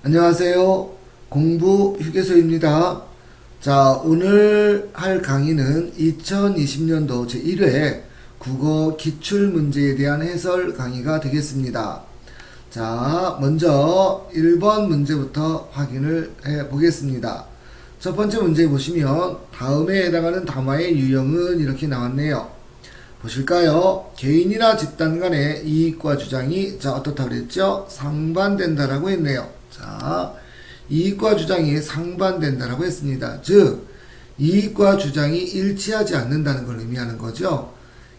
안녕하세요. 공부 휴게소입니다. 자, 오늘 할 강의는 2020년도 제1회 국어 기출문제에 대한 해설 강의가 되겠습니다. 자, 먼저 1번 문제부터 확인을 해 보겠습니다. 첫 번째 문제 보시면 다음에 해당하는 담화의 유형은 이렇게 나왔네요. 보실까요? 개인이나 집단 간의 이익과 주장이 어떻다고 그랬죠? 상반된다라고 했네요. 자, 이익과 주장이 상반된다라고 했습니다. 즉, 이익과 주장이 일치하지 않는다는 걸 의미하는 거죠.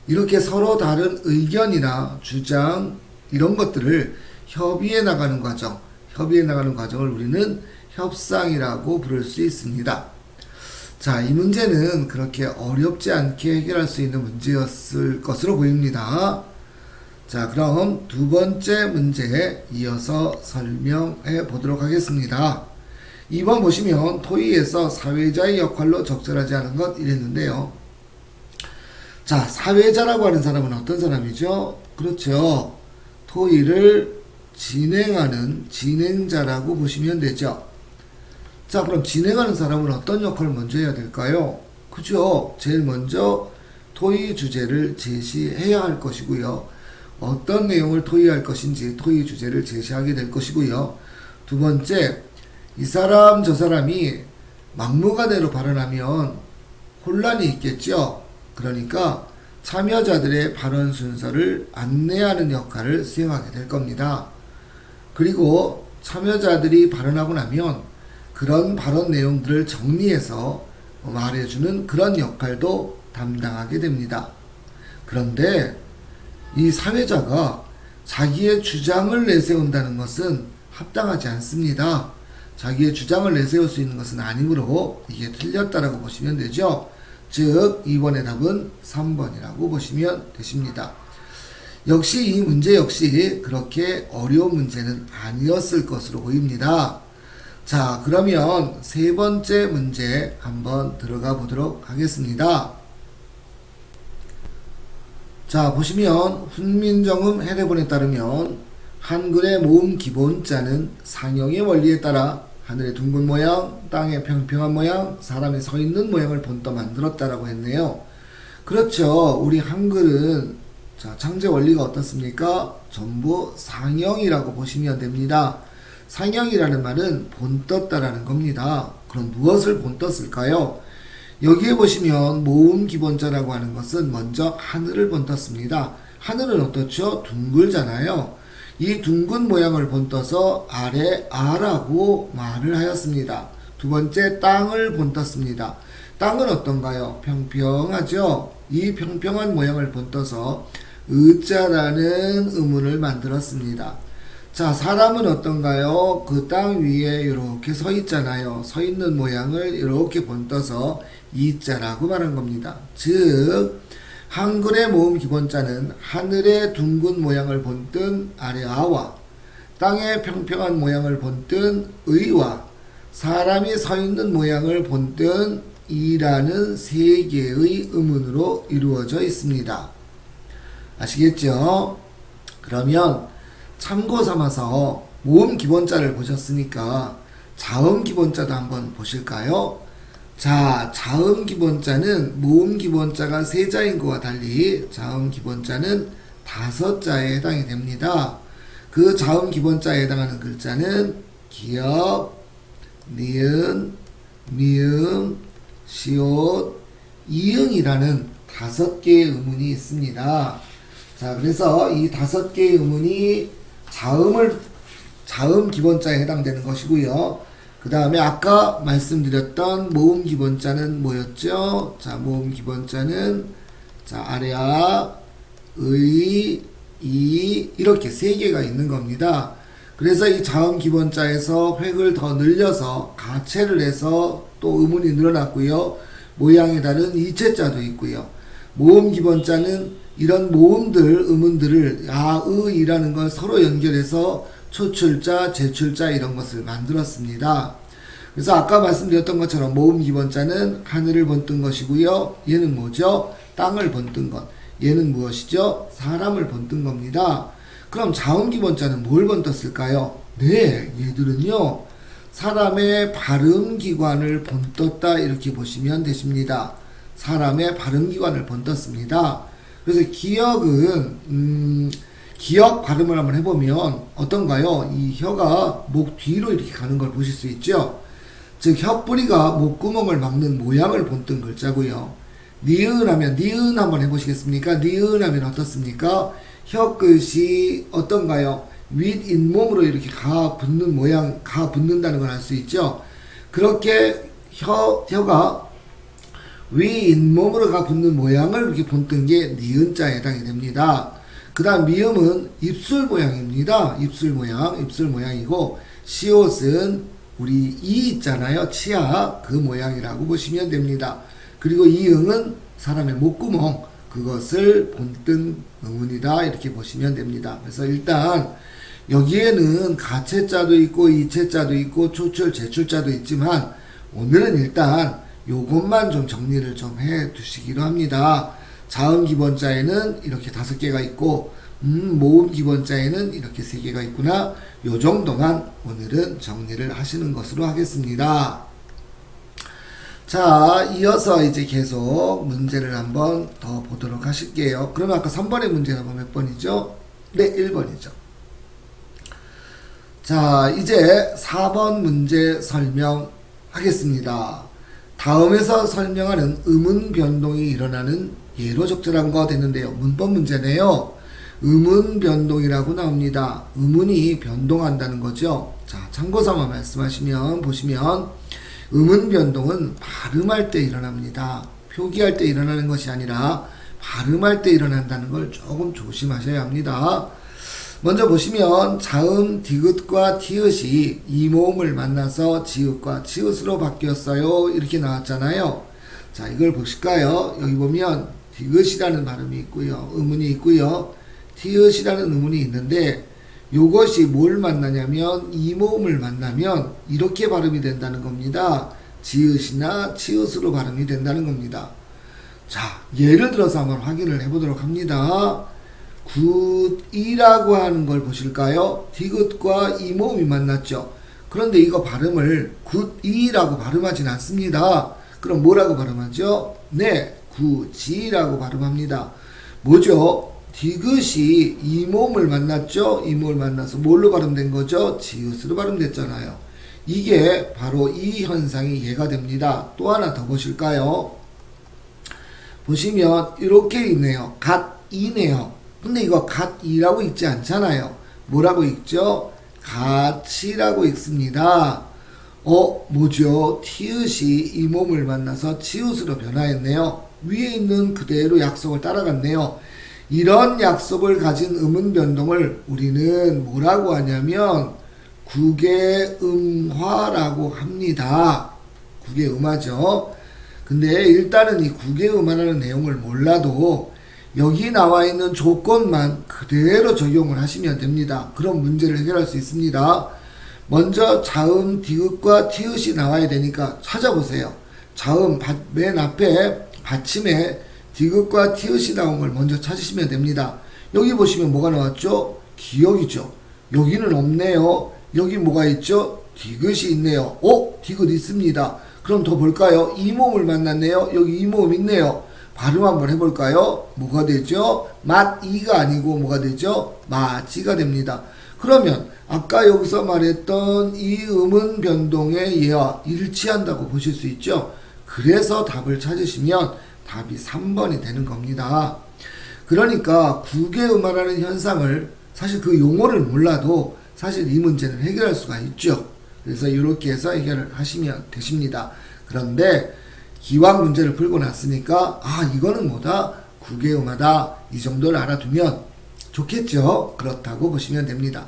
이렇게 서로 다른 의견이나 주장 이런 것들을 협의해 나가는 과정을 우리는 협상이라고 부를 수 있습니다. 자, 이 문제는 그렇게 어렵지 않게 해결할 수 있는 문제였을 것으로 보입니다. 자, 그럼 두 번째 문제 이어서 설명해 보도록 하겠습니다. 2번 보시면 토의에서 사회자의 역할로 적절하지 않은 것 이랬는데요. 자, 사회자라고 하는 사람은 어떤 사람이죠? 그렇죠. 토의를 진행하는 진행자라고 보시면 되죠. 자, 그럼 진행하는 사람은 어떤 역할을 먼저 해야 될까요? 그죠? 제일 먼저 토의 주제를 제시해야 할 것이고요. 어떤 내용을 토의할 것인지 토의 주제를 제시하게 될 것이고요. 두 번째, 이 사람 저 사람이 막무가내로 발언하면 혼란이 있겠죠. 그러니까 참여자들의 발언 순서를 안내하는 역할을 수행하게 될 겁니다. 그리고 참여자들이 발언하고 나면 그런 발언 내용들을 정리해서 말해주는 그런 역할도 담당하게 됩니다. 그런데 이 사회자가 자기의 주장을 내세운다는 것은 합당하지 않습니다. 자기의 주장을 내세울 수 있는 것은 아니므로 이게 틀렸다라고 보시면 되죠. 즉 2번의 답은 3번이라고 보시면 되십니다. 역시 이 문제 역시 그렇게 어려운 문제는 아니었을 것으로 보입니다. 자, 그러면 세 번째 문제 한번 들어가 보도록 하겠습니다. 자, 보시면 훈민정음 해례본에 따르면 한글의 모음 기본자는 상형의 원리에 따라 하늘의 둥근 모양, 땅의 평평한 모양, 사람이 서 있는 모양을 본떠 만들었다라고 했네요. 그렇죠. 우리 한글은 자, 창제 원리가 어떻습니까? 전부 상형이라고 보시면 됩니다. 상형이라는 말은 본떴다라는 겁니다. 그럼 무엇을 본떴을까요? 여기에 보시면 모음 기본자라고 하는 것은 먼저 하늘을 본떴습니다. 하늘은 어떻죠? 둥글잖아요. 이 둥근 모양을 본떠서 아래 아라고 말을 하였습니다. 두 번째 땅을 본떴습니다. 땅은 어떤가요? 평평하죠? 이 평평한 모양을 본떠서 의자라는 의문을 만들었습니다. 자, 사람은 어떤가요? 그 땅 위에 이렇게 서 있잖아요. 서 있는 모양을 이렇게 본떠서 이자라고 말한 겁니다. 즉 한글의 모음 기본자는 하늘의 둥근 모양을 본뜬 아래 아와 땅의 평평한 모양을 본뜬 의와 사람이 서 있는 모양을 본뜬 이라는 세 개의 의문으로 이루어져 있습니다. 아시겠죠? 그러면 참고 삼아서 모음 기본자를 보셨으니까 자음 기본자도 한번 보실까요? 자, 자음 기본자는 모음 기본자가 세 자인 것과 달리 자음 기본자는 5자에 해당이 됩니다. 그 자음 기본자에 해당하는 글자는 기역, 니은, 미음, 시옷, 이응이라는 5개의 의문이 있습니다. 자, 그래서 이 5개의 의문이 자음 기본자에 해당되는 것이고요. 그 다음에 아까 말씀드렸던 모음 기본자는 뭐였죠? 자, 모음 기본자는 자, 아래아, 의, 이 이렇게 3개가 있는 겁니다. 그래서 이 자음 기본자에서 획을 더 늘려서 가체를 해서 또 의문이 늘어났고요. 모양이 다른 이체자도 있고요. 모음 기본자는 이런 모음들, 의문들을 이라는 걸 서로 연결해서 초출자, 제출자 이런 것을 만들었습니다. 그래서 아까 말씀드렸던 것처럼 모음 기본자는 하늘을 본뜬 것이고요. 얘는 뭐죠? 땅을 본뜬 것. 얘는 무엇이죠? 사람을 본뜬 겁니다. 그럼 자음 기본자는 뭘 본떴을까요? 네, 얘들은요, 사람의 발음기관을 본떴다 이렇게 보시면 되십니다. 사람의 발음기관을 본떴습니다. 그래서 기역은 기역 발음을 한번 해보면 어떤가요? 이 혀가 목 뒤로 이렇게 가는 걸 보실 수 있죠. 즉 혀뿌리가 목구멍을 막는 모양을 본뜬 글자고요. 니은 하면 니은 한번 해보시겠습니까? 니은 하면 어떻습니까? 혀끝이 어떤가요? 윗잇몸으로 이렇게 가 붙는 모양, 가 붙는다는 걸 알 수 있죠. 그렇게 혀가 윗잇몸으로 가 붙는 모양을 이렇게 본뜬 게 니은자에 해당이 됩니다. 그 다음 미음은 입술 모양입니다. 입술 모양이고, 시옷은 우리 이 있잖아요. 치아, 그 모양이라고 보시면 됩니다. 그리고 이응은 사람의 목구멍, 그것을 본뜬 음운이다 이렇게 보시면 됩니다. 그래서 일단 여기에는 가채자도 있고 이채자도 있고 초출, 제출자도 있지만 오늘은 일단 요것만 좀 정리를 좀 해 두시기로 합니다. 자음 기본자에는 이렇게 5개가 있고 모음 기본자에는 이렇게 3개가 있구나. 요 정도만 오늘은 정리를 하시는 것으로 하겠습니다. 자, 이어서 이제 계속 문제를 한번 더 보도록 하실게요. 그러면 아까 3번의 문제는 몇 번이죠? 네, 1번이죠. 자, 이제 4번 문제 설명하겠습니다. 다음에서 설명하는 음운 변동이 일어나는 예로 적절한 거 됐는데요. 문법 문제네요. 음운 변동이라고 나옵니다. 음운이 변동한다는 거죠. 자, 참고삼아 말씀하시면 보시면 음운 변동은 발음할 때 일어납니다. 표기할 때 일어나는 것이 아니라 발음할 때 일어난다는 걸 조금 조심하셔야 합니다. 먼저 보시면 자음 디귿과 티읕이 이모음을 만나서 지읒과 치읒으로 바뀌었어요. 이렇게 나왔잖아요. 자, 이걸 보실까요? 여기 보면 디귿이라는 발음이 있고요. 음운이 있고요. 티읕이라는 음운이 있는데 요것이 뭘 만나냐면 이모음을 만나면 이렇게 발음이 된다는 겁니다. 지읒이나 치읒으로 발음이 된다는 겁니다. 자, 예를 들어서 한번 확인을 해보도록 합니다. 굿이라고 하는 걸 보실까요? 디귿과 이모음이 만났죠. 그런데 이거 발음을 굿이라고 발음하진 않습니다. 그럼 뭐라고 발음하죠? 네, 굿이라고 발음합니다. 뭐죠? 디귿이 이모음을 만났죠? 이모음을 만나서 뭘로 발음된 거죠? 지읒으로 발음됐잖아요. 이게 바로 이 현상이 이해가 됩니다. 또 하나 더 보실까요? 보시면 이렇게 있네요. 갓이네요. 근데 이거 갓이라고 읽지 않잖아요. 뭐라고 읽죠? 같이라고 읽습니다. 뭐죠? 티읕이 이모음을 만나서 치읒으로 변화했네요. 위에 있는 그대로 약속을 따라갔네요. 이런 약속을 가진 음운 변동을 우리는 뭐라고 하냐면 국외음화라고 합니다. 국외음화죠. 근데 일단은 이 국외음화라는 내용을 몰라도 여기 나와 있는 조건만 그대로 적용을 하시면 됩니다. 그럼 문제를 해결할 수 있습니다. 먼저 자음 디귿과 티읕이 나와야 되니까 찾아보세요. 자음 맨 앞에 받침에 디귿과 티읕이 나온 걸 먼저 찾으시면 됩니다. 여기 보시면 뭐가 나왔죠? 기역이죠. 여기는 없네요. 여기 뭐가 있죠? 디귿이 있네요. 디귿 있습니다. 그럼 더 볼까요? 이모음을 만났네요. 여기 이모음 있네요. 발음 한번 해볼까요? 뭐가 되죠? 맛이가 아니고 뭐가 되죠? 마지가 됩니다. 그러면 아까 여기서 말했던 이 음운 변동의 예와 일치한다고 보실 수 있죠? 그래서 답을 찾으시면 답이 3번이 되는 겁니다. 그러니까 국외음화라는 현상을 사실 그 용어를 몰라도 사실 이 문제는 해결할 수가 있죠. 그래서 이렇게 해서 해결을 하시면 되십니다. 그런데 기왕 문제를 풀고 났으니까 이거는 뭐다? 국외음화다. 이 정도를 알아두면 좋겠죠. 그렇다고 보시면 됩니다.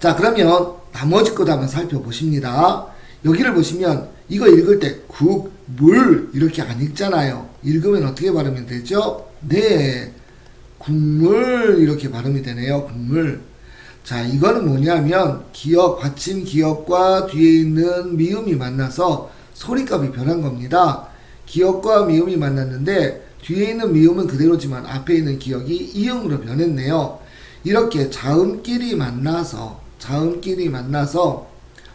자, 그러면 나머지 것도 한번 살펴보십니다. 여기를 보시면 이거 읽을 때 국, 물 이렇게 안 읽잖아요. 읽으면 어떻게 발음이 되죠? 네, 국물 이렇게 발음이 되네요. 국물. 자, 이거는 뭐냐면 기역, 받침 기역과 뒤에 있는 미음이 만나서 소리값이 변한 겁니다. 기역과 미음이 만났는데 뒤에 있는 미음은 그대로지만 앞에 있는 기역이 이응으로 변했네요. 이렇게 자음끼리 만나서 자음끼리 만나서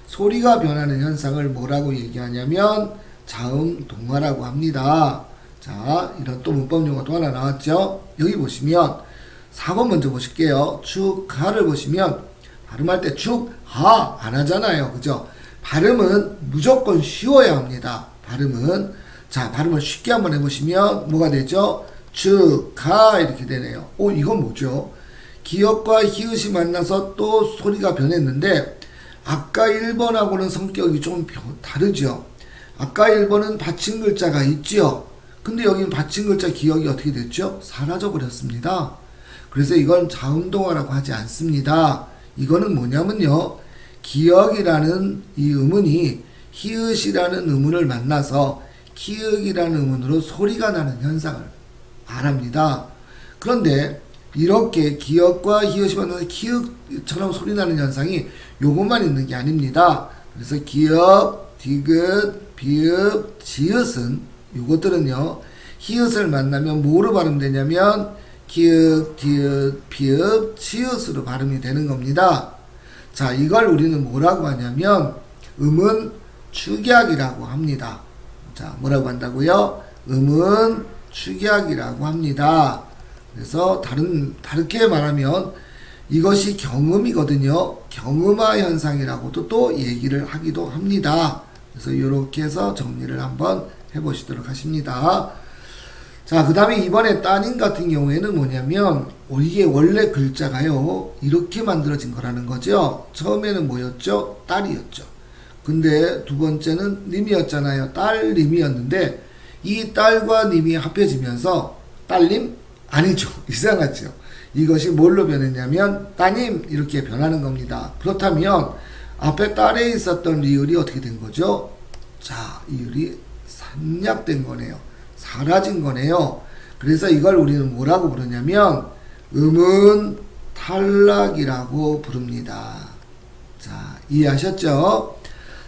소리가 변하는 현상을 뭐라고 얘기하냐면 자음동화라고 합니다. 자, 이런 또 문법 용어 또 하나 나왔죠. 여기 보시면 4번 먼저 보실게요. 축하를 보시면 발음할 때 축하 안 하잖아요. 그죠? 발음은 무조건 쉬워야 합니다. 발음은. 자, 발음을 쉽게 한번 해보시면 뭐가 되죠? 축하 이렇게 되네요. 이건 뭐죠? 기역과 히읗이 만나서 또 소리가 변했는데 아까 1번하고는 성격이 좀 다르죠. 아까 1번은 받침 글자가 있죠. 근데 여기는 받침 글자 기역이 어떻게 됐죠? 사라져 버렸습니다. 그래서 이건 자음동화라고 하지 않습니다. 이거는 뭐냐면요. 기역이라는 이 음운이 히읗이라는 음운을 만나서 키읔이라는 음운으로 소리가 나는 현상을 말합니다. 그런데 이렇게 기역과 히읗이 만나서 키읔처럼 소리 나는 현상이 요것만 있는 게 아닙니다. 그래서 기역, 디귿, 비읍, 지읒은 요것들은요. 히읗을 만나면 뭐로 발음되냐면 기역, 디귿, 비읍, 지읒으로 발음이 되는 겁니다. 자, 이걸 우리는 뭐라고 하냐면 음은 축약이라고 합니다. 자, 뭐라고 한다고요? 음은 축약이라고 합니다. 그래서 다르게 말하면 이것이 경음이거든요. 경음화 현상이라고도 또 얘기를 하기도 합니다. 그래서 이렇게 해서 정리를 한번 해보시도록 하십니다. 자, 그 다음에 이번에 따님 같은 경우에는 뭐냐면 이게 원래 글자가요 이렇게 만들어진 거라는 거죠. 처음에는 뭐였죠? 딸이었죠. 근데 두 번째는 님이었잖아요. 딸님이었는데 이 딸과 님이 합해지면서 딸님? 아니죠. 이상하죠. 이것이 뭘로 변했냐면 따님 이렇게 변하는 겁니다. 그렇다면 앞에 딸에 있었던 리을이 어떻게 된 거죠? 자, 리을이 산약된 거네요. 사라진 거네요. 그래서 이걸 우리는 뭐라고 부르냐면 음은 탈락이라고 부릅니다. 자, 이해하셨죠?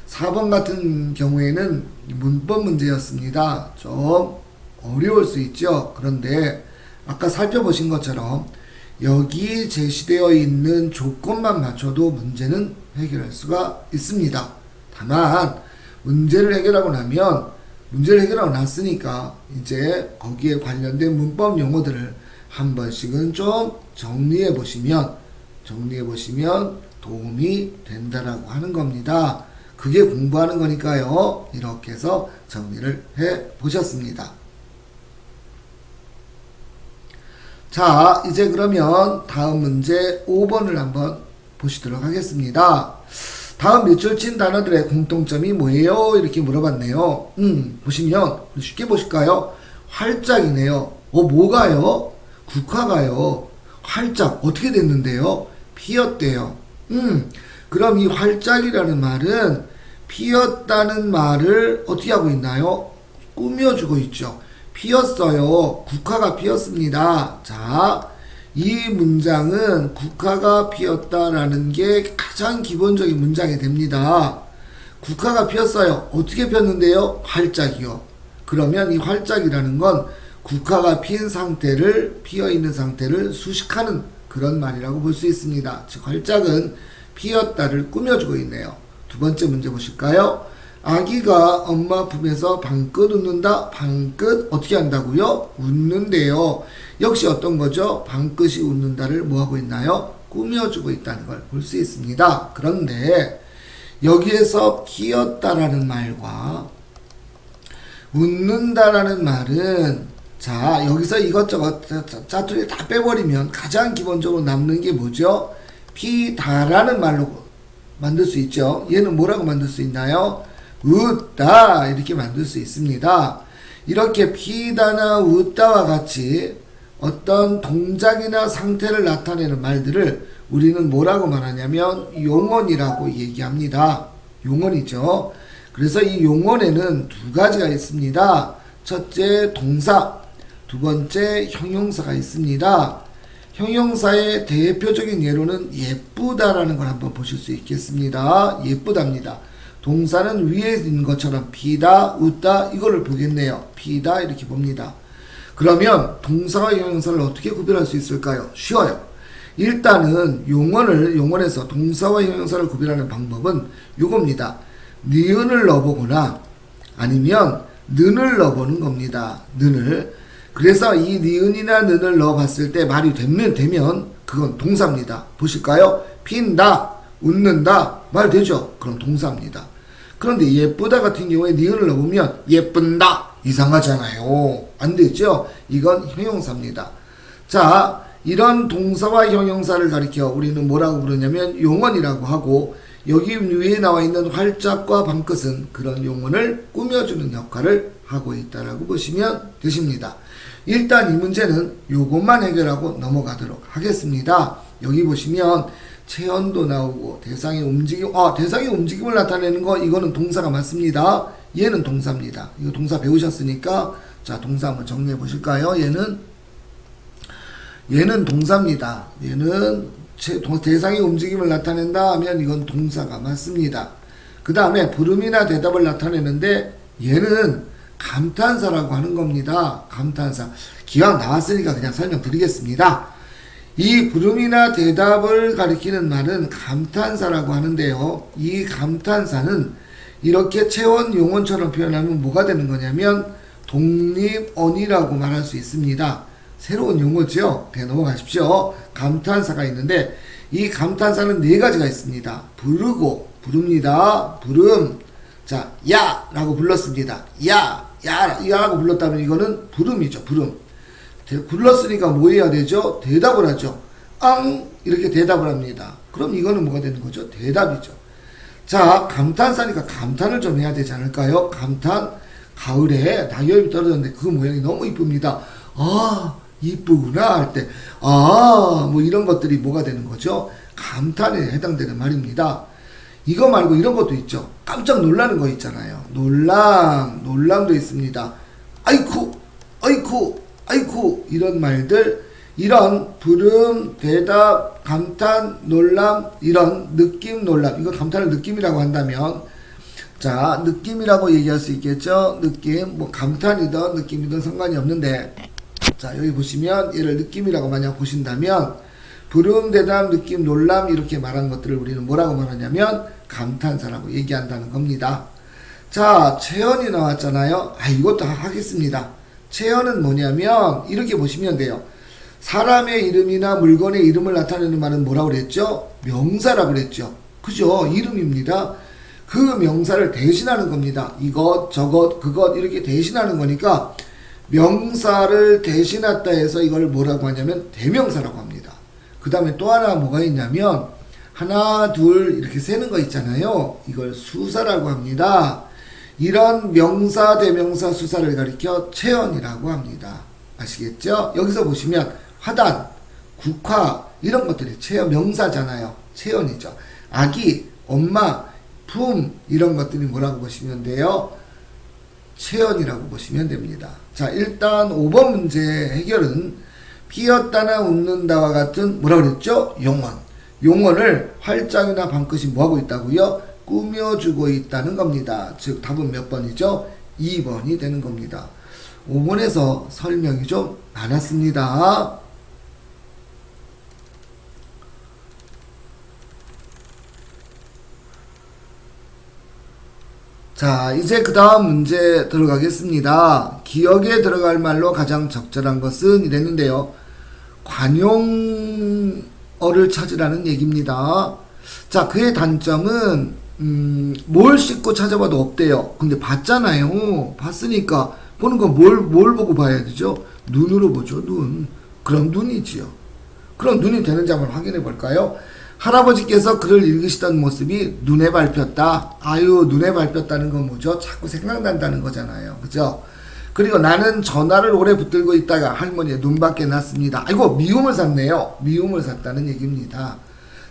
4번 같은 경우에는 문법 문제였습니다. 좀 어려울 수 있죠. 그런데 아까 살펴보신 것처럼 여기 제시되어 있는 조건만 맞춰도 문제는 해결할 수가 있습니다. 다만 문제를 해결하고 났으니까 이제 거기에 관련된 문법 용어들을 한 번씩은 좀 정리해 보시면 도움이 된다라고 하는 겁니다. 그게 공부하는 거니까요. 이렇게 해서 정리를 해 보셨습니다. 자, 이제 그러면 다음 문제 5번을 한번 보시도록 하겠습니다. 다음 밑줄 친 단어들의 공통점이 뭐예요? 이렇게 물어봤네요. 보시면 쉽게 보실까요? 활짝이네요. 뭐가요? 국화가요. 활짝 어떻게 됐는데요? 피었대요. 그럼 이 활짝이라는 말은 피었다는 말을 어떻게 하고 있나요? 꾸며주고 있죠. 피었어요. 국화가 피었습니다. 자, 이 문장은 국화가 피었다라는 게 가장 기본적인 문장이 됩니다. 국화가 피었어요. 어떻게 피었는데요? 활짝이요. 그러면 이 활짝이라는 건 국화가 피어있는 상태를 수식하는 그런 말이라고 볼 수 있습니다. 즉, 활짝은 피었다를 꾸며주고 있네요. 두 번째 문제 보실까요? 아기가 엄마 품에서 방긋 웃는다. 방긋 어떻게 한다고요? 웃는데요. 역시 어떤 거죠? 방긋이 웃는다를 뭐하고 있나요? 꾸며주고 있다는 걸 볼 수 있습니다. 그런데 여기에서 피었다라는 말과 웃는다라는 말은 자, 여기서 이것저것 짜투리 다 빼버리면 가장 기본적으로 남는 게 뭐죠? 피다라는 말로 만들 수 있죠. 얘는 뭐라고 만들 수 있나요? 웃다 이렇게 만들 수 있습니다. 이렇게 피다나 웃다와 같이 어떤 동작이나 상태를 나타내는 말들을 우리는 뭐라고 말하냐면 용언이라고 얘기합니다. 용언이죠. 그래서 이 용언에는 두 가지가 있습니다. 첫째 동사, 두 번째 형용사가 있습니다. 형용사의 대표적인 예로는 예쁘다라는 걸 한번 보실 수 있겠습니다. 예쁘답니다. 동사는 위에 있는 것처럼 피다, 웃다 이거를 보겠네요. 피다 이렇게 봅니다. 그러면 동사와 형용사를 어떻게 구별할 수 있을까요? 쉬워요. 일단은 용언에서 동사와 형용사를 구별하는 방법은 요겁니다. 니은을 넣어보거나 아니면 는을 넣어보는 겁니다. 는을. 그래서 이 니은이나 는을 넣어봤을 때 말이 되면 그건 동사입니다. 보실까요? 핀다, 웃는다, 말 되죠? 그럼 동사입니다. 그런데 예쁘다 같은 경우에 니은을 넣으면 예쁜다 이상하잖아요. 안 되죠? 이건 형용사입니다. 자, 이런 동사와 형용사를 가리켜 우리는 뭐라고 부르냐면 용언이라고 하고, 여기 위에 나와 있는 활짝과 방끝은 그런 용언을 꾸며주는 역할을 하고 있다라고 보시면 되십니다. 일단 이 문제는 요것만 해결하고 넘어가도록 하겠습니다. 여기 보시면 체언도 나오고 대상의 움직임을 나타내는 거, 이거는 동사가 맞습니다. 얘는 동사입니다. 이거 동사 배우셨으니까 자, 동사 한번 정리해 보실까요? 얘는 동사입니다. 얘는 대상의 움직임을 나타낸다 하면 이건 동사가 맞습니다. 그 다음에 부름이나 대답을 나타내는데 얘는 감탄사라고 하는 겁니다. 감탄사. 기왕 나왔으니까 그냥 설명드리겠습니다. 이 부름이나 대답을 가리키는 말은 감탄사라고 하는데요. 이 감탄사는 이렇게 체원 용언처럼 표현하면 뭐가 되는 거냐면 독립언이라고 말할 수 있습니다. 새로운 용어죠. 넘어가십시오. 감탄사가 있는데 이 감탄사는 네 가지가 있습니다. 부릅니다. 부름. 자, 야! 라고 불렀습니다. 야라고 불렀다면 이거는 부름이죠. 부름. 불렀으니까 뭐 해야 되죠? 대답을 하죠. 이렇게 대답을 합니다. 그럼 이거는 뭐가 되는 거죠? 대답이죠. 자, 감탄사니까 감탄을 좀 해야 되지 않을까요? 감탄. 가을에 낙엽이 떨어졌는데 그 모양이 너무 이쁩니다. 이쁘구나 할 때 뭐 이런 것들이 뭐가 되는 거죠? 감탄에 해당되는 말입니다. 이거 말고 이런 것도 있죠. 깜짝 놀라는 거 있잖아요. 놀람도 있습니다. 아이쿠 이런 말들, 이런 부름, 대답, 감탄, 놀람, 이런 느낌, 놀람, 이거 감탄을 느낌이라고 한다면, 자, 느낌이라고 얘기할 수 있겠죠. 느낌, 뭐 감탄이든 느낌이든 상관이 없는데, 자, 여기 보시면 얘를 느낌이라고 만약 보신다면 부름, 대답, 느낌, 놀람 이렇게 말한 것들을 우리는 뭐라고 말하냐면 감탄사라고 얘기한다는 겁니다. 자, 체언이 나왔잖아요. 이것도 하겠습니다. 체언은 뭐냐면 이렇게 보시면 돼요. 사람의 이름이나 물건의 이름을 나타내는 말은 뭐라고 그랬죠? 명사라고 그랬죠. 그죠? 이름입니다. 그 명사를 대신하는 겁니다. 이것, 저것, 그것 이렇게 대신하는 거니까 명사를 대신했다 해서 이걸 뭐라고 하냐면 대명사라고 합니다. 그 다음에 또 하나 뭐가 있냐면 하나, 둘 이렇게 세는 거 있잖아요. 이걸 수사라고 합니다. 이런 명사, 대명사, 수사를 가리켜 체언이라고 합니다. 아시겠죠? 여기서 보시면 화단, 국화 이런 것들이 체언 명사잖아요. 체언이죠. 아기, 엄마, 품 이런 것들이 뭐라고 보시면 돼요? 체언이라고 보시면 됩니다. 자, 일단 5번 문제 해결은 피었다나 웃는다와 같은 뭐라고 그랬죠? 용언을 활짝이나 방끝이 뭐하고 있다고요? 꾸며주고 있다는 겁니다. 즉 답은 몇 번이죠? 2번이 되는 겁니다. 5번에서 설명이 좀 많았습니다. 자, 이제 그 다음 문제 들어가겠습니다. 기억에 들어갈 말로 가장 적절한 것은 이랬는데요. 관용어를 찾으라는 얘기입니다. 자, 그의 단점은 뭘 씻고 찾아봐도 없대요. 근데 봤잖아요. 봤으니까 보는 건 뭘 보고 봐야 되죠? 눈으로 보죠. 눈. 그럼 눈이지요. 그럼 눈이 되는지 한번 확인해 볼까요? 할아버지께서 글을 읽으시던 모습이 눈에 밟혔다. 눈에 밟혔다는 건 뭐죠? 자꾸 생각난다는 거잖아요. 그죠? 그리고 나는 전화를 오래 붙들고 있다가 할머니의 눈밖에 났습니다. 미움을 샀네요. 미움을 샀다는 얘기입니다.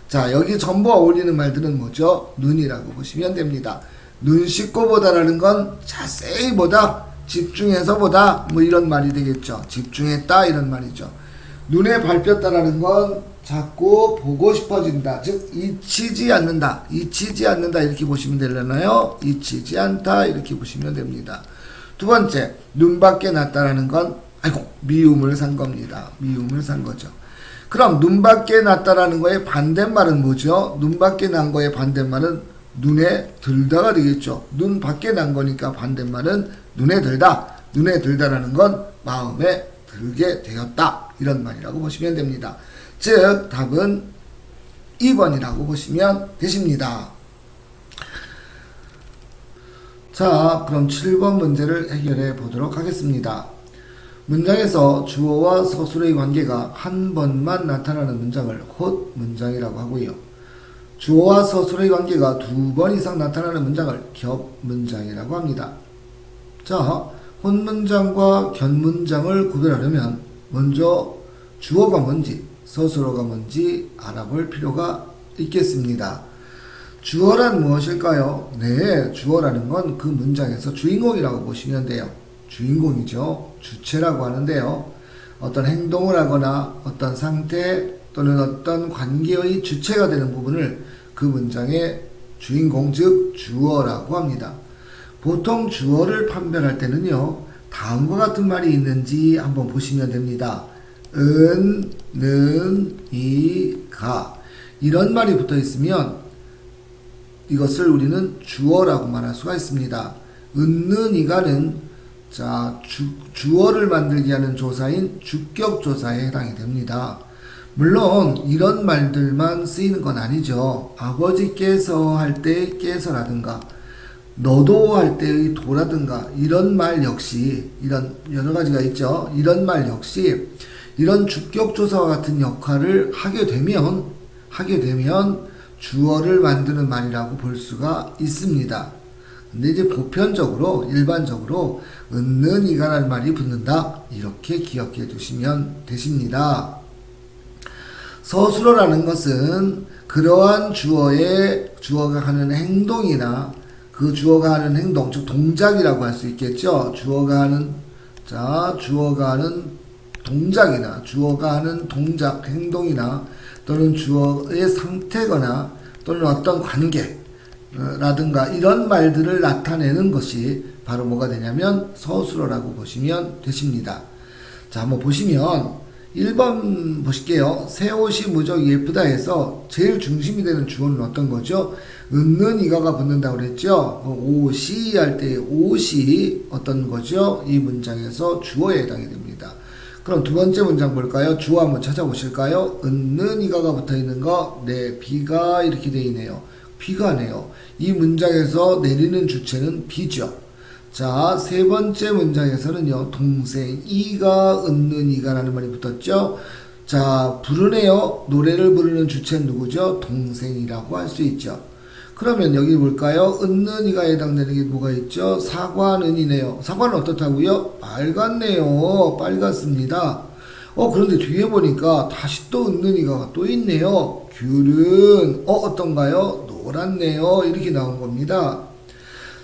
자, 여기 전부 어울리는 말들은 뭐죠? 눈이라고 보시면 됩니다. 눈 씻고 보다라는 건 자세히 보다, 집중해서 보다, 뭐 이런 말이 되겠죠. 집중했다 이런 말이죠. 눈에 밟혔다라는 건 자꾸 보고 싶어진다. 즉 잊히지 않는다. 이렇게 보시면 되려나요? 잊히지 않다 이렇게 보시면 됩니다. 두 번째, 눈밖에 났다라는 건 미움을 산 겁니다. 미움을 산 거죠. 그럼 눈 밖에 났다라는 거의 반대말은 뭐죠? 눈 밖에 난 거의 반대말은 눈에 들다가 되겠죠. 눈 밖에 난 거니까 반대말은 눈에 들다. 눈에 들다라는 건 마음에 들게 되었다. 이런 말이라고 보시면 됩니다. 즉 답은 2번이라고 보시면 되십니다. 자, 그럼 7번 문제를 해결해 보도록 하겠습니다. 문장에서 주어와 서술의 관계가 한 번만 나타나는 문장을 홑 문장이라고 하고요. 주어와 서술의 관계가 2번 이상 나타나는 문장을 겹 문장이라고 합니다. 자, 홑 문장과 겹 문장을 구별하려면 먼저 주어가 뭔지 서술어가 뭔지 알아볼 필요가 있겠습니다. 주어란 무엇일까요? 네, 주어라는 건 그 문장에서 주인공이라고 보시면 돼요. 주인공이죠. 주체라고 하는데요. 어떤 행동을 하거나 어떤 상태 또는 어떤 관계의 주체가 되는 부분을 그 문장의 주인공 즉 주어라고 합니다. 보통 주어를 판별할 때는요. 다음과 같은 말이 있는지 한번 보시면 됩니다. 은, 는, 이, 가 이런 말이 붙어 있으면 이것을 우리는 주어라고 말할 수가 있습니다. 은는 이가는 자, 주어를 만들게 하는 조사인 주격조사에 해당이 됩니다. 물론 이런 말들만 쓰이는 건 아니죠. 아버지께서 할 때의 께서라든가 너도 할 때의 도라든가 이런 말 역시 이런 여러 가지가 있죠. 이런 말 역시 이런 주격조사와 같은 역할을 하게 되면 주어를 만드는 말이라고 볼 수가 있습니다. 근데 이제 보편적으로 일반적으로 은는 이가라는 말이 붙는다 이렇게 기억해 두시면 되십니다. 서술어라는 것은 그러한 주어가 하는 행동이나 그 주어가 하는 행동 즉 동작이라고 할 수 있겠죠. 주어가 하는 동작이나 주어가 하는 동작 행동이나 또는 주어의 상태거나 또는 어떤 관계 라든가 이런 말들을 나타내는 것이 바로 뭐가 되냐면 서술어라고 보시면 되십니다. 자, 한번 보시면 1번 보실게요. 새 옷이 무척 예쁘다 해서 제일 중심이 되는 주어는 어떤 거죠? 은는 이가가 붙는다고 그랬죠? 옷이 할 때 옷이 어떤 거죠? 이 문장에서 주어에 해당이 됩니다. 그럼 두 번째 문장 볼까요? 주어 한번 찾아보실까요? 은는 이가가 붙어 있는 거, 네, 비가 이렇게 되어 있네요. 비가네요. 이 문장에서 내리는 주체는 비죠. 자, 세 번째 문장에서는요, 동생 이가 은는 이가라는 말이 붙었죠. 자, 부르네요. 노래를 부르는 주체는 누구죠? 동생이라고 할 수 있죠. 그러면 여기 볼까요? 은는 이가에 해당되는 게 뭐가 있죠? 사과는이네요. 사과는 어떻다고요? 빨갛네요. 빨갛습니다. 그런데 뒤에 보니까 다시 또 은는 이가가 또 있네요. 귤은 어떤가요? 노랗네요. 이렇게 나온 겁니다.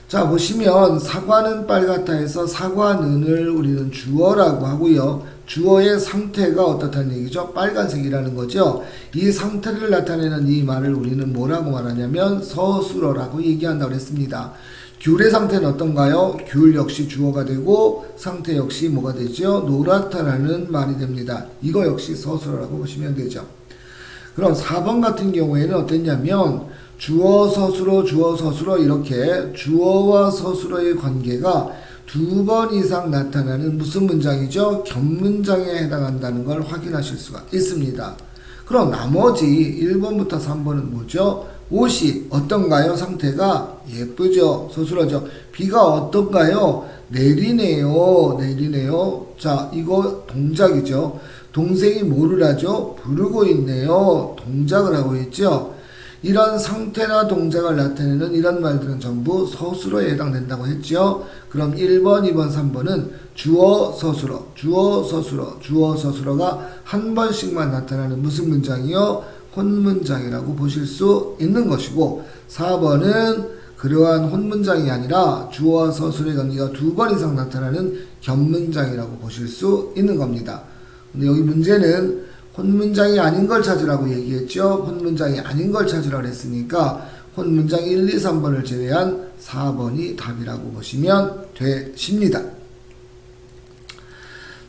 자, 보시면 사과는 빨갛다 해서 사과는을 우리는 주어라고 하고요. 주어의 상태가 어떻다는 얘기죠? 빨간색이라는 거죠. 이 상태를 나타내는 이 말을 우리는 뭐라고 말하냐면 서술어라고 얘기한다고 했습니다. 귤의 상태는 어떤가요? 귤 역시 주어가 되고 상태 역시 뭐가 되죠? 노랗다라는 말이 됩니다. 이거 역시 서술어라고 보시면 되죠. 그럼 4번 같은 경우에는 어땠냐면 주어 서술어 이렇게 주어와 서술어의 관계가 2번 이상 나타나는 무슨 문장이죠? 겹문장에 해당한다는 걸 확인하실 수가 있습니다. 그럼 나머지 1번부터 3번은 뭐죠? 옷이 어떤가요? 상태가 예쁘죠? 서술어죠. 비가 어떤가요? 내리네요. 자, 이거 동작이죠. 동생이 뭐를 하죠? 부르고 있네요. 동작을 하고 있죠. 이런 상태나 동작을 나타내는 이런 말들은 전부 서술어에 해당된다고 했죠. 그럼 1번, 2번, 3번은 주어, 서술어가 한 번씩만 나타나는 무슨 문장이요? 혼문장이라고 보실 수 있는 것이고 4번은 그러한 혼문장이 아니라 주어와 서술의 관계가 2번 이상 나타나는 겹문장이라고 보실 수 있는 겁니다. 근데 여기 문제는 혼문장이 아닌 걸 찾으라고 얘기했죠. 혼문장이 아닌 걸 찾으라고 했으니까 혼문장 1, 2, 3번을 제외한 4번이 답이라고 보시면 되십니다.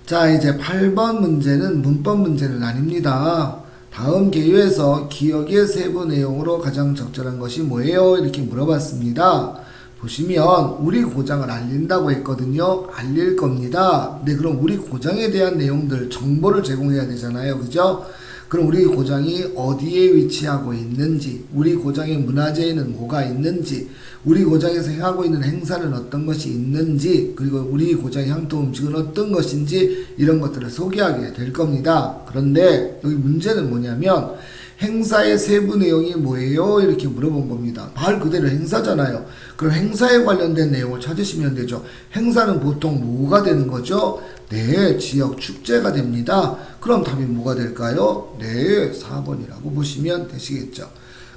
자, 이제 8번 문제는 문법 문제는 아닙니다. 다음 개요에서 기억의 세부 내용으로 가장 적절한 것이 뭐예요? 이렇게 물어봤습니다. 보시면 우리 고장을 알린다고 했거든요. 알릴 겁니다. 네, 그럼 우리 고장에 대한 내용들 정보를 제공해야 되잖아요. 그죠? 그럼 우리 고장이 어디에 위치하고 있는지, 우리 고장의 문화재에는 뭐가 있는지, 우리 고장에서 행하고 있는 행사는 어떤 것이 있는지, 그리고 우리 고장의 향토 음식은 어떤 것인지 이런 것들을 소개하게 될 겁니다. 그런데 여기 문제는 뭐냐면 행사의 세부 내용이 뭐예요? 이렇게 물어본 겁니다. 말 그대로 행사잖아요. 그럼 행사에 관련된 내용을 찾으시면 되죠. 행사는 보통 뭐가 되는 거죠? 네, 지역 축제가 됩니다. 그럼 답이 뭐가 될까요? 네, 4번이라고 보시면 되시겠죠.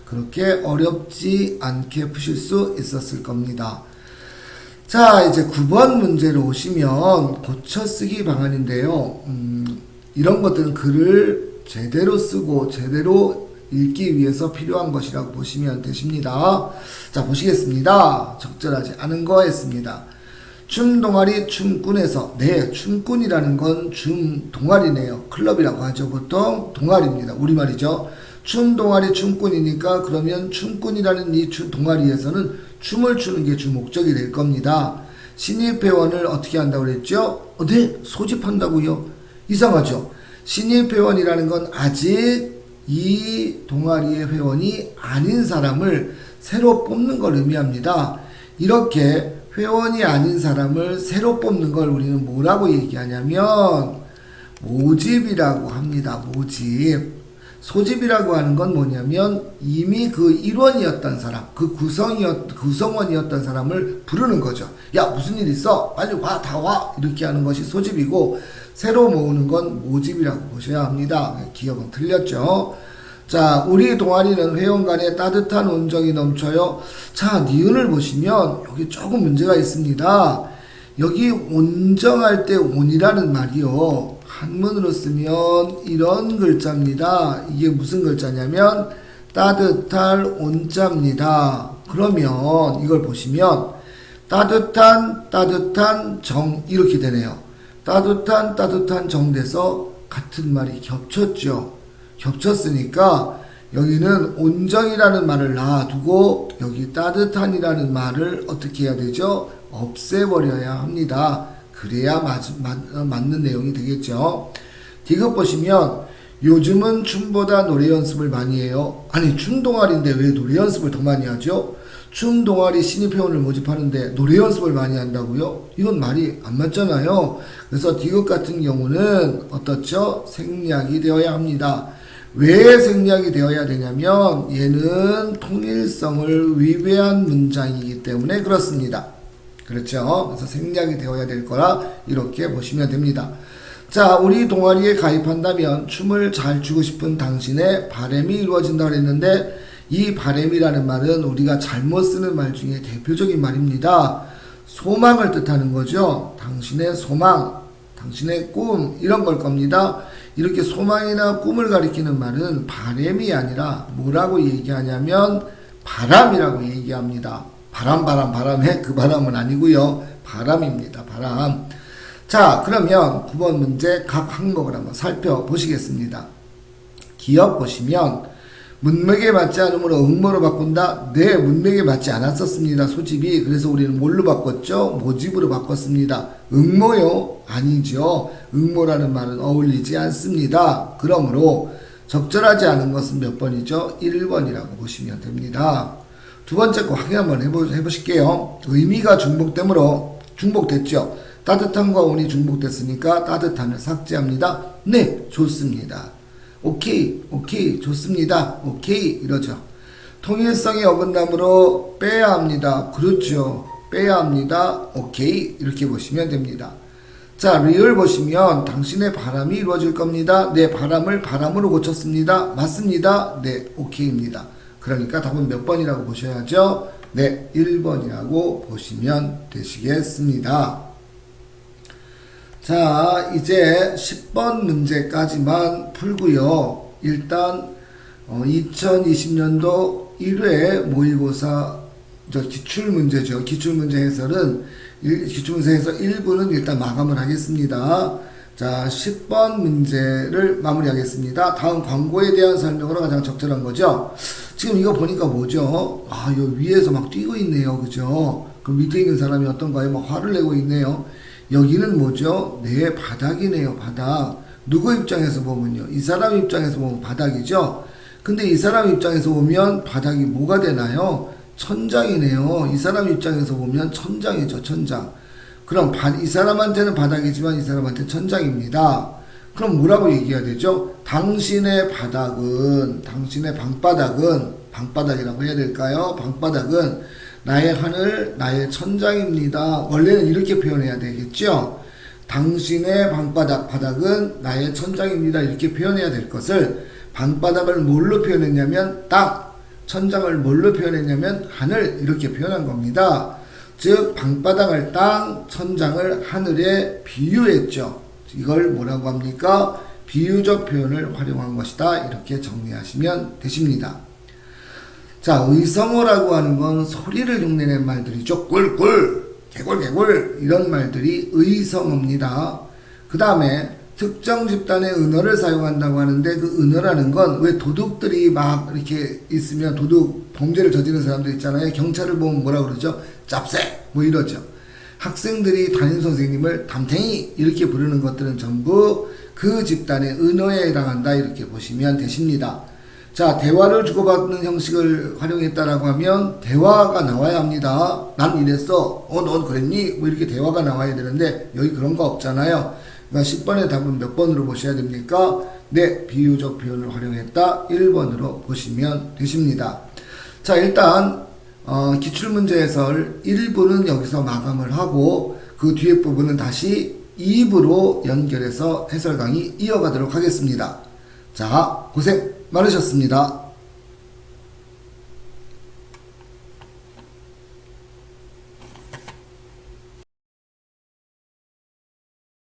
그렇게 어렵지 않게 푸실 수 있었을 겁니다. 자, 이제 9번 문제로 오시면 고쳐쓰기 방안인데요. 이런 것들은 글을 제대로 쓰고 제대로 읽기 위해서 필요한 것이라고 보시면 되십니다. 자, 보시겠습니다. 적절하지 않은 거 했습니다. 춤 동아리 춤꾼에서, 네, 춤꾼이라는 건 춤 동아리네요. 클럽이라고 하죠. 보통 동아리입니다. 우리말이죠. 춤 동아리 춤꾼이니까 그러면 춤꾼이라는 이 동아리에서는 춤을 추는 게 주 목적이 될 겁니다. 신입 회원을 어떻게 한다고 그랬죠? 네, 소집한다고요? 이상하죠? 신입 회원이라는 건 아직 이 동아리의 회원이 아닌 사람을 새로 뽑는 걸 의미합니다. 이렇게 회원이 아닌 사람을 새로 뽑는 걸 우리는 뭐라고 얘기하냐면 모집이라고 합니다. 모집. 소집이라고 하는 건 뭐냐면 이미 그 일원이었던 사람, 그 구성원이었던 사람을 부르는 거죠. 야, 무슨 일 있어? 빨리 와, 다 와! 이렇게 하는 것이 소집이고, 새로 모으는 건 모집이라고 보셔야 합니다. 기억은 틀렸죠? 자, 우리 동아리는 회원 간에 따뜻한 온정이 넘쳐요. 자, 니은을 보시면 여기 조금 문제가 있습니다. 여기 온정할 때 온이라는 말이요. 한문으로 쓰면 이런 글자입니다. 이게 무슨 글자냐면 따뜻할 온자입니다. 그러면 이걸 보시면 따뜻한 정 이렇게 되네요. 따뜻한 정 돼서 같은 말이 겹쳤죠. 겹쳤으니까 여기는 온정이라는 말을 놔두고 여기 따뜻한이라는 말을 어떻게 해야 되죠? 없애버려야 합니다. 그래야 맞는 내용이 되겠죠. 디귿 보시면 요즘은 춤보다 노래 연습을 많이 해요. 아니, 춤 동아리인데 왜 노래 연습을 더 많이 하죠? 춤 동아리 신입 회원을 모집하는데 노래 연습을 많이 한다고요? 이건 말이 안 맞잖아요. 그래서 디귿 같은 경우는 어떻죠? 생략이 되어야 합니다. 왜 생략이 되어야 되냐면 얘는 통일성을 위배한 문장이기 때문에 그렇습니다. 그렇죠? 그래서 생략이 되어야 될 거라 이렇게 보시면 됩니다. 자, 우리 동아리에 가입한다면 춤을 잘 추고 싶은 당신의 바람이 이루어진다고 했는데 이 바람이라는 말은 우리가 잘못 쓰는 말 중에 대표적인 말입니다. 소망을 뜻하는 거죠. 당신의 소망, 당신의 꿈 이런 걸 겁니다. 이렇게 소망이나 꿈을 가리키는 말은 바람이 아니라 뭐라고 얘기하냐면 바람이라고 얘기합니다. 바람에 그 바람은 아니고요. 바람입니다. 바람. 자, 그러면 9번 문제 각 항목을 한번 살펴보시겠습니다. 기억 보시면 문맥에 맞지 않으므로 응모로 바꾼다. 네, 문맥에 맞지 않았었습니다. 소집이. 그래서 우리는 뭘로 바꿨죠? 모집으로 바꿨습니다. 응모요? 아니죠. 응모라는 말은 어울리지 않습니다. 그러므로 적절하지 않은 것은 몇 번이죠? 1번이라고 보시면 됩니다. 두 번째 거 확인 한번 해보실게요. 의미가 중복됐죠. 따뜻한과 온이 중복됐으니까 따뜻한을 삭제합니다. 네, 좋습니다. 오케이, 좋습니다. 오케이, 이러죠. 통일성이 어긋나므로 빼야 합니다. 그렇죠. 빼야 합니다. 오케이, 이렇게 보시면 됩니다. 자, 리을 보시면 당신의 바람이 이루어질 겁니다. 네, 바람을 바람으로 고쳤습니다. 맞습니다. 네, 오케이입니다. 그러니까 답은 몇 번이라고 보셔야죠? 네, 1번이라고 보시면 되시겠습니다. 자, 이제 10번 문제까지만 풀고요. 일단 2020년도 1회 모의고사 기출문제죠. 기출문제 해설 1부는 일단 마감을 하겠습니다. 자, 10번 문제를 마무리하겠습니다. 다음 광고에 대한 설명으로 가장 적절한 거죠. 지금 이거 보니까 뭐죠? 아, 요 위에서 막 뛰고 있네요. 그죠? 그 밑에 있는 사람이 어떤가요? 막 화를 내고 있네요. 여기는 뭐죠? 네, 바닥이네요. 바닥. 누구 입장에서 보면요. 이 사람 입장에서 보면 바닥이죠. 근데 이 사람 입장에서 보면 바닥이 뭐가 되나요? 천장이네요. 이 사람 입장에서 보면 천장이죠. 천장. 그럼 이 사람한테는 바닥이지만 이 사람한테는 천장입니다. 그럼 뭐라고 얘기해야 되죠? 당신의 바닥은, 당신의 방바닥이라고 해야 될까요? 방바닥은 나의 하늘, 나의 천장입니다. 원래는 이렇게 표현해야 되겠죠? 당신의 바닥은 나의 천장입니다. 이렇게 표현해야 될 것을 방바닥을 뭘로 표현했냐면 땅, 천장을 뭘로 표현했냐면 하늘, 이렇게 표현한 겁니다. 즉 방바닥을 땅, 천장을 하늘에 비유했죠. 이걸 뭐라고 합니까? 비유적 표현을 활용한 것이다. 이렇게 정리하시면 되십니다. 자, 의성어라고 하는 건 소리를 흉내낸 말들이죠. 꿀꿀, 개굴개굴 이런 말들이 의성어입니다. 그 다음에 특정 집단의 은어를 사용한다고 하는데 그 은어라는 건 왜 도둑들이 막 이렇게 있으면 도둑 범죄를 저지르는 사람들 있잖아요. 경찰을 보면 뭐라 그러죠? 짭새 뭐 이러죠. 학생들이 담임선생님을 담탱이 이렇게 부르는 것들은 전부 그 집단의 은어에 해당한다. 이렇게 보시면 되십니다. 자, 대화를 주고받는 형식을 활용했다라고 하면 대화가 나와야 합니다. 난 이랬어. 넌 그랬니? 뭐 이렇게 대화가 나와야 되는데 여기 그런 거 없잖아요. 그러니까 10번의 답은 몇 번으로 보셔야 됩니까? 네, 비유적 표현을 활용했다. 1번으로 보시면 되십니다. 자, 일단 기출문제 해설 1부는 여기서 마감을 하고 그 뒤에 부분은 다시 2부로 연결해서 해설 강의 이어가도록 하겠습니다. 자, 고생 많으셨습니다.